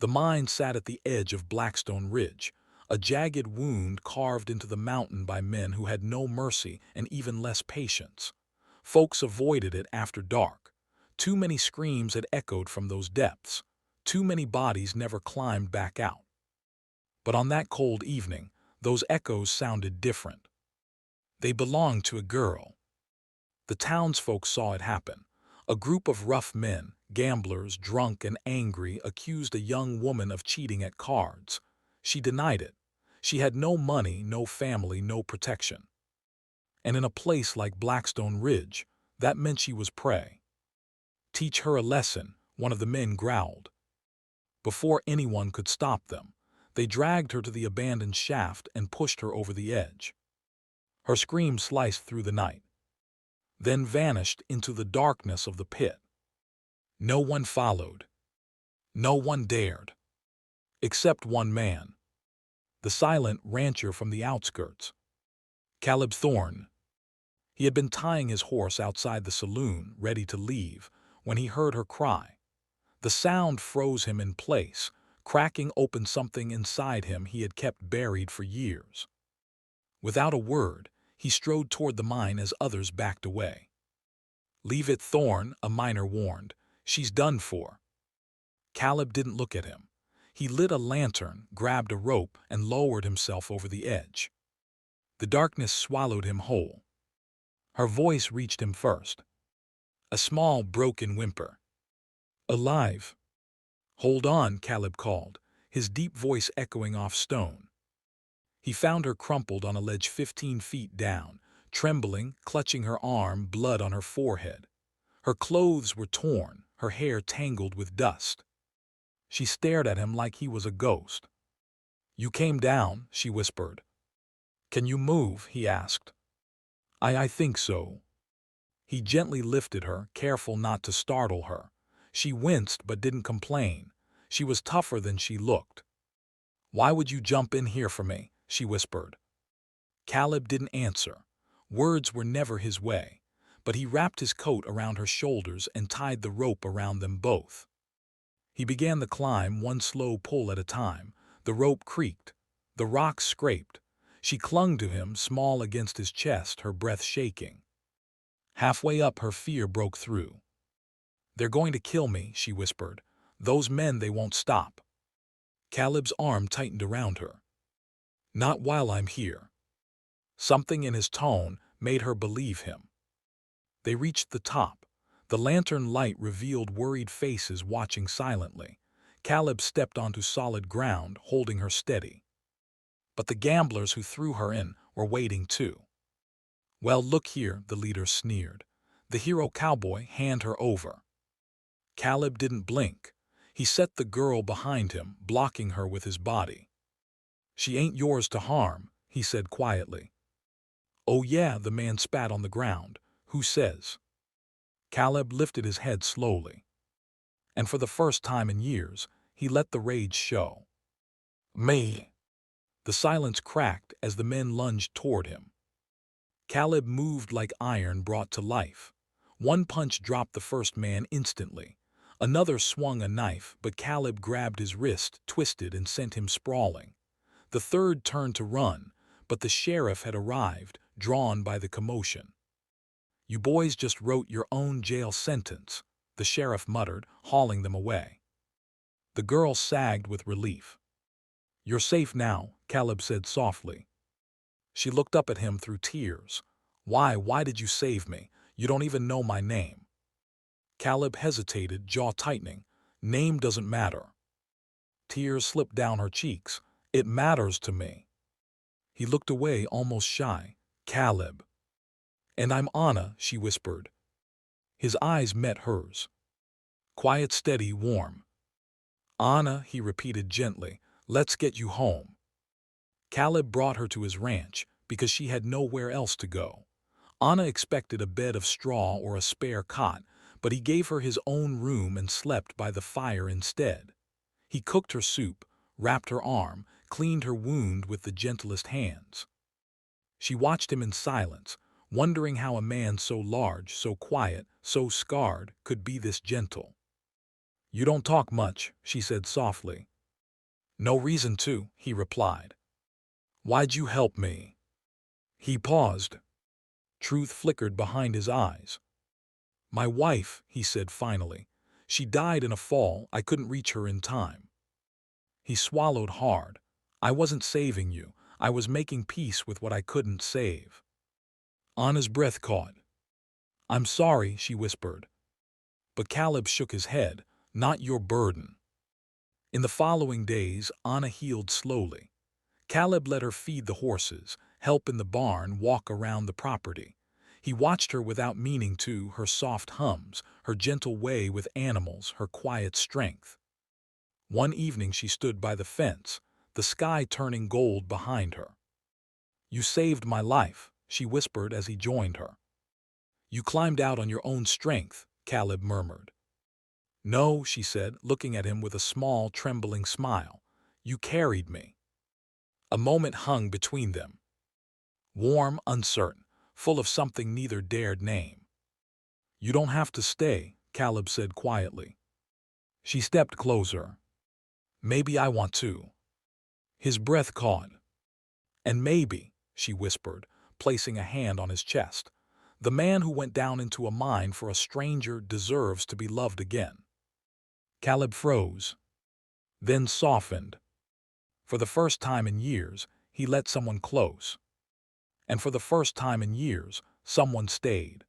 The mine sat at the edge of Blackstone Ridge, a jagged wound carved into the mountain by men who had no mercy and even less patience. Folks avoided it after dark. Too many screams had echoed from those depths. Too many bodies never climbed back out. But on that cold evening, those echoes sounded different. They belonged to a girl. The townsfolk saw it happen. A group of rough men, gamblers, drunk and angry, accused a young woman of cheating at cards. She denied it. She had no money, no family, no protection. And in a place like Blackstone Ridge, that meant she was prey. Teach her a lesson, one of the men growled. Before anyone could stop them, they dragged her to the abandoned shaft and pushed her over the edge. Her scream sliced through the night, then vanished into the darkness of the pit. No one followed. No one dared. Except one man. The silent rancher from the outskirts. Caleb Thorne. He had been tying his horse outside the saloon, ready to leave, when he heard her cry. The sound froze him in place, cracking open something inside him he had kept buried for years. Without a word, he strode toward the mine as others backed away. "Leave it, Thorne," a miner warned. "She's done for." Caleb didn't look at him. He lit a lantern, grabbed a rope, and lowered himself over the edge. The darkness swallowed him whole. Her voice reached him first. A small, broken whimper. "Alive." "Hold on," Caleb called, his deep voice echoing off stone. He found her crumpled on a ledge 15 feet down, trembling, clutching her arm, blood on her forehead. Her clothes were torn, her hair tangled with dust. She stared at him like he was a ghost. "You came down," she whispered. "Can you move?" he asked. I think so." He gently lifted her, careful not to startle her. She winced but didn't complain. She was tougher than she looked. "Why would you jump in here for me?" she whispered. Caleb didn't answer. Words were never his way, but he wrapped his coat around her shoulders and tied the rope around them both. He began the climb, one slow pull at a time. The rope creaked. The rocks scraped. She clung to him, small against his chest, her breath shaking. Halfway up, her fear broke through. "They're going to kill me," she whispered. "Those men, they won't stop." Caleb's arm tightened around her. "Not while I'm here." Something in his tone made her believe him. They reached the top. The lantern light revealed worried faces watching silently. Caleb stepped onto solid ground, holding her steady. But the gamblers who threw her in were waiting too. "Well, look here," the leader sneered. "The hero cowboy, hand her over." Caleb didn't blink. He set the girl behind him, blocking her with his body. "She ain't yours to harm," he said quietly. "Oh yeah," the man spat on the ground. "Who says?" Caleb lifted his head slowly. And for the first time in years, he let the rage show. "Me." The silence cracked as the men lunged toward him. Caleb moved like iron brought to life. One punch dropped the first man instantly. Another swung a knife, but Caleb grabbed his wrist, twisted, and sent him sprawling. The third turned to run, but the sheriff had arrived, drawn by the commotion. "You boys just wrote your own jail sentence," the sheriff muttered, hauling them away. The girl sagged with relief. "You're safe now," Caleb said softly. She looked up at him through tears. Why did you save me? You don't even know my name." Caleb hesitated, jaw tightening. "Name doesn't matter." Tears slipped down her cheeks. "It matters to me." He looked away, almost shy. "Caleb." "And I'm Anna," she whispered. His eyes met hers. Quiet, steady, warm. "Anna," he repeated gently, "let's get you home." Caleb brought her to his ranch because she had nowhere else to go. Anna expected a bed of straw or a spare cot, but he gave her his own room and slept by the fire instead. He cooked her soup, wrapped her arm, cleaned her wound with the gentlest hands. She watched him in silence, wondering how a man so large, so quiet, so scarred could be this gentle. You don't talk much, she said softly. No reason to, he replied. Why'd you help me? He paused. Truth flickered behind his eyes. My wife, he said finally. She died in a fall. I couldn't reach her in time. He swallowed hard. I wasn't saving you. I was making peace with what I couldn't save. Anna's breath caught. I'm sorry, she whispered. But Caleb shook his head. Not your burden. In the following days, Anna healed slowly. Caleb let her feed the horses, help in the barn, walk around the property. He watched her without meaning to, her soft hums, her gentle way with animals, her quiet strength. One evening she stood by the fence, the sky turning gold behind her. You saved my life, she whispered as he joined her. You climbed out on your own strength, Caleb murmured. No, she said, looking at him with a small, trembling smile. You carried me. A moment hung between them. Warm, uncertain, full of something neither dared name. You don't have to stay, Caleb said quietly. She stepped closer. Maybe I want to. His breath caught. And maybe, she whispered, placing a hand on his chest, the man who went down into a mine for a stranger deserves to be loved again. Caleb froze, then softened. For the first time in years, he let someone close. And for the first time in years, someone stayed.